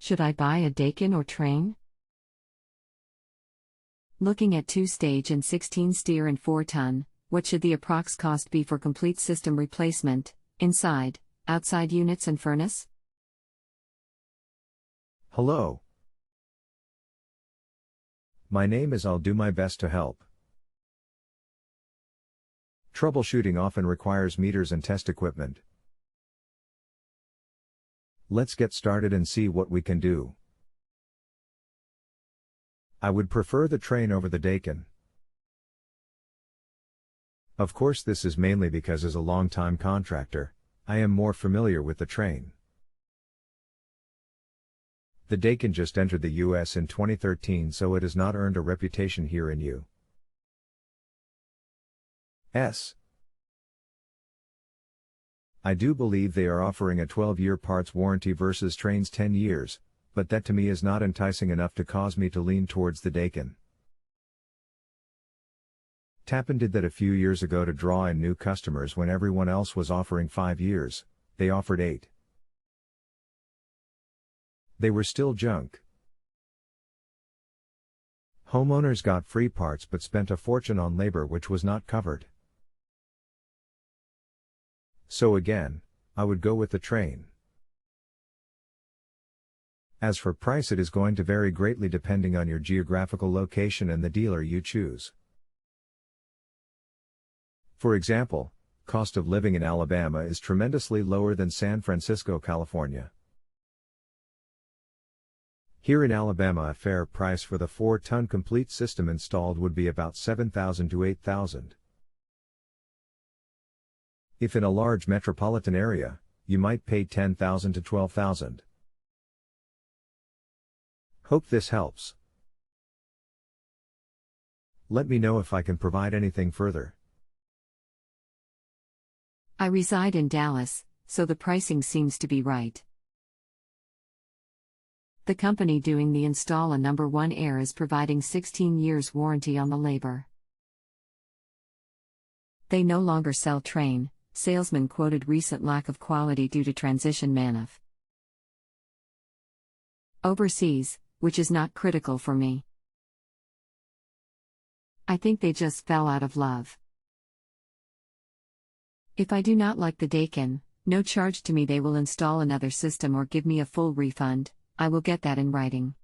Should I buy a Daikin or Trane? Looking at 2-stage and 16-steer and 4-ton, what should the approx cost be for complete system replacement, inside, outside units and furnace? Hello. My name is I'll do my best to help. Troubleshooting often requires meters and test equipment. Let's get started and see what we can do. I would prefer the Trane over the Daikin. Of course, this is mainly because as a long-time contractor, I am more familiar with the Trane. The Daikin just entered the US in 2013, so it has not earned a reputation here in US. I do believe they are offering a 12-year parts warranty versus Trane's 10 years, but that to me is not enticing enough to cause me to lean towards the Daikin. Tappan did that a few years ago to draw in new customers when everyone else was offering 5 years, they offered 8. They were still junk. Homeowners got free parts but spent a fortune on labor which was not covered. So again, I would go with the Trane. As for price, it is going to vary greatly depending on your geographical location and the dealer you choose. For example, cost of living in Alabama is tremendously lower than San Francisco, California. Here in Alabama, a fair price for the 4-ton complete system installed would be about $7,000 to $8,000. If in a large metropolitan area, you might pay $10,000 to $12,000. Hope this helps. Let me know if I can provide anything further. I reside in Dallas, so the pricing seems to be right. The company doing the install a number 1 Air is providing 16 years warranty on the labor. They no longer sell Trane. Salesman quoted recent lack of quality due to transition manuf. Overseas, which is not critical for me. I think they just fell out of love. If I do not like the Daikin, no charge to me, they will install another system or give me a full refund. I will get that in writing.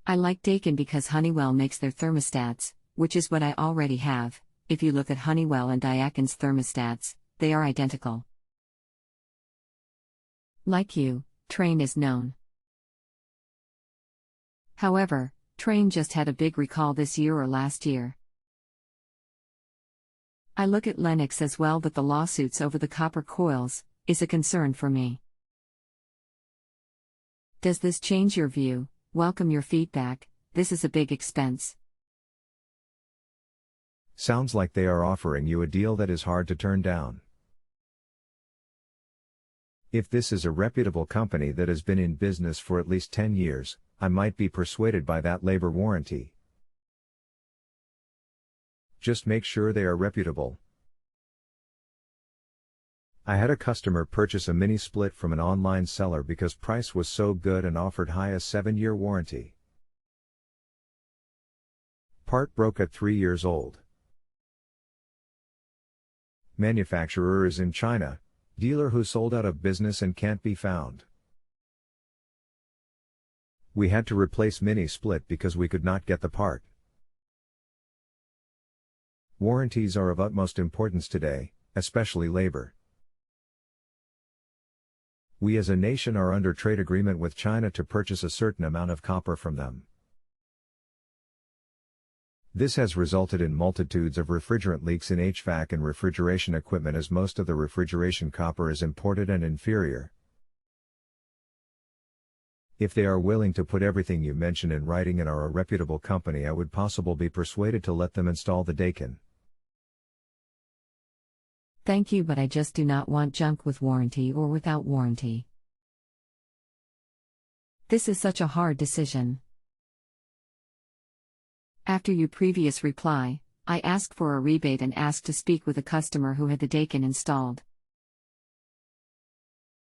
I like Daikin because Honeywell makes their thermostats, which is what I already have. If you look at Honeywell and Daikin's thermostats, they are identical. Like you, Trane is known. However, Trane just had a big recall this year or last year. I look at Lennox as well, but the lawsuits over the copper coils is a concern for me. Does this change your view? Welcome your feedback. This is a big expense. Sounds like they are offering you a deal that is hard to turn down. If this is a reputable company that has been in business for at least 10 years, I might be persuaded by that labor warranty. Just make sure they are reputable. I had a customer purchase a mini split from an online seller because price was so good and offered high a 7-year warranty. Part broke at 3 years old. Manufacturer is in China, dealer who sold out of business and can't be found. We had to replace mini split because we could not get the part. Warranties are of utmost importance today, especially labor. We as a nation are under trade agreement with China to purchase a certain amount of copper from them. This has resulted in multitudes of refrigerant leaks in HVAC and refrigeration equipment, as most of the refrigeration copper is imported and inferior. If they are willing to put everything you mention in writing and are a reputable company, I would possibly be persuaded to let them install the Daikin. Thank you, but I just do not want junk with warranty or without warranty. This is such a hard decision. After your previous reply, I asked for a rebate and asked to speak with a customer who had the Daikin installed.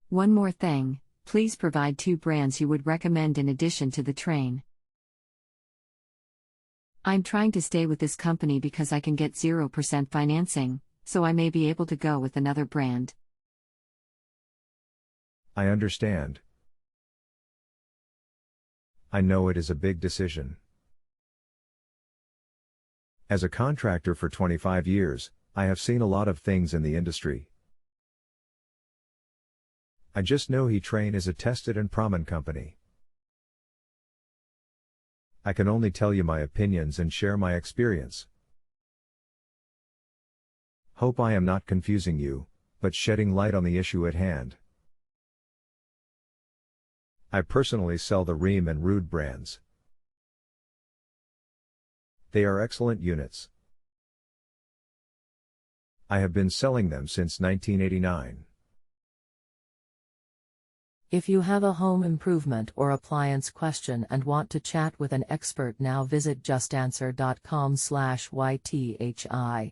One more thing, Please provide 2 brands you would recommend in addition to the Trane. I'm trying to stay with this company because I can get 0% financing, so I may be able to go with another brand. I understand. I know it is a big decision. As a contractor for 25 years, I have seen a lot of things in the industry. I just know Trane is a tested and proven company. I can only tell you my opinions and share my experience. Hope I am not confusing you, but shedding light on the issue at hand. I personally sell the Rheem and Ruud brands. They are excellent units. I have been selling them since 1989. If you have a home improvement or appliance question and want to chat with an expert now, visit JustAnswer.com/YTHI.